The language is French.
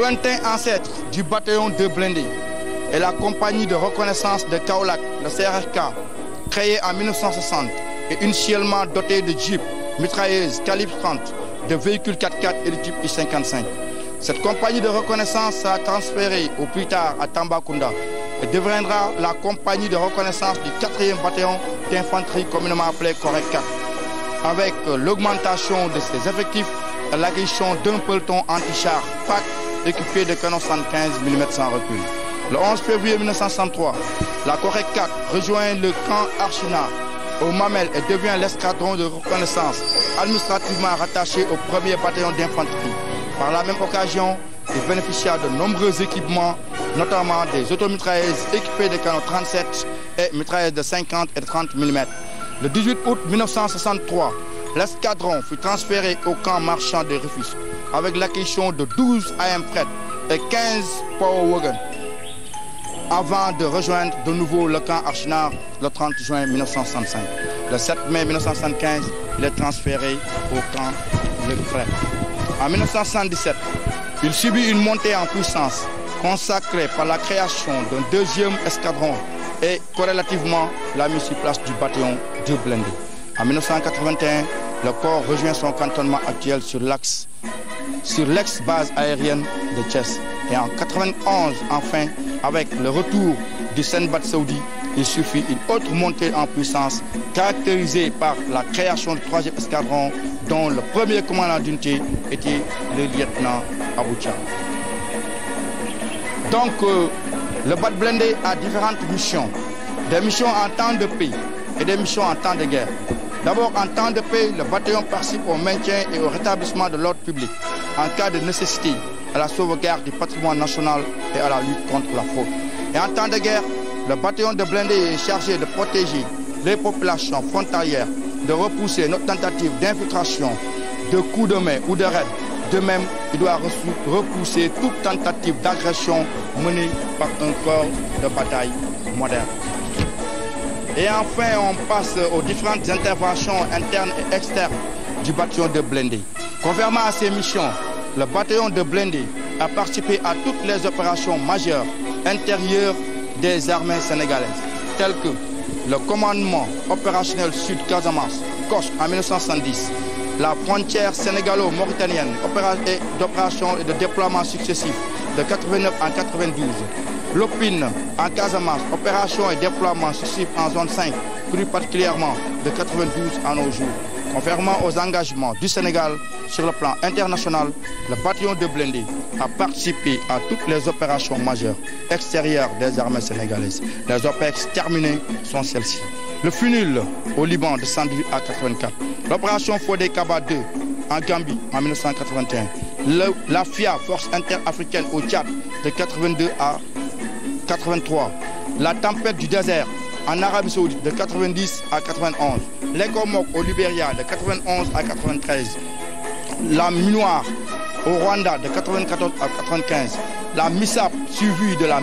Lointain ancêtre du bataillon de blindés est la compagnie de reconnaissance de Kaolack, le CRRK, créée en 1960 et initialement dotée de jeeps, mitrailleuses calibre 30, de véhicules 4x4 et de type I-55. Cette compagnie de reconnaissance sera transférée au plus tard à Tambacounda et deviendra la compagnie de reconnaissance du 4e bataillon d'infanterie communément appelé Correct 4, avec l'augmentation de ses effectifs et l'acquisition d'un peloton anti-char PAC équipé de canons 75 mm sans recul. Le 11 février 1963, la Correct 4 rejoint le camp Archina au Mamel et devient l'escadron de reconnaissance administrativement rattaché au 1er bataillon d'infanterie. Par la même occasion, il bénéficia de nombreux équipements, notamment des automitrailleuses équipées de canons 37 et mitrailleuses de 50 et de 30 mm. Le 18 août 1963, l'escadron fut transféré au camp marchand de Rufisque avec l'acquisition de 12 AM Fret et 15 Power Wagon, avant de rejoindre de nouveau le camp Archinard le 30 juin 1965. Le 7 mai 1975, il est transféré au camp Le Fret. En 1977, il subit une montée en puissance consacrée par la création d'un 2e escadron et corrélativement la mise sur place du bataillon de blindés. En 1981, le corps rejoint son cantonnement actuel sur l'ex-base aérienne de Thiès. Et en 1991, enfin, avec le retour du Senbat Saoudi, il suffit une autre montée en puissance caractérisée par la création du 3e escadron dont le premier commandant d'unité était le lieutenant Aboucha. Donc, le BAT blindé a différentes missions. Des missions en temps de paix et des missions en temps de guerre. D'abord, en temps de paix, le bataillon participe au maintien et au rétablissement de l'ordre public en cas de nécessité, à la sauvegarde du patrimoine national et à la lutte contre la fraude. Et en temps de guerre, le bataillon de blindés est chargé de protéger les populations frontalières, de repousser notre tentative d'infiltration, de coups de main ou de raid. De même, il doit repousser toute tentative d'agression menée par un corps de bataille moderne. Et enfin, on passe aux différentes interventions internes et externes du bataillon de blindés. Conformément à ses missions, le bataillon de blindés a participé à toutes les opérations majeures intérieures des armées sénégalaises, telles que le commandement opérationnel Sud-Casamance, COS en 1970, la frontière sénégalo-mauritanienne d'opérations et de déploiements successifs de 89 en 92, l'OPIN en Casamance, opérations et déploiements successifs en zone 5, plus particulièrement de 92 à nos jours. Conformément aux engagements du Sénégal sur le plan international, le bataillon de blindés a participé à toutes les opérations majeures extérieures des armées sénégalaises. Les OPEX terminées sont celles-ci. Le FUNUL au Liban de 118 à 84. L'opération Fodé Kaba 2 en Gambie en 1981. La FIA, Force interafricaine au Tchad de 82 à 83. La tempête du désert en Arabie Saoudite de 90 à 91. L'Ecomog au Libéria de 91 à 93. La Minoire au Rwanda de 94 à 95. La MISAP suivie de la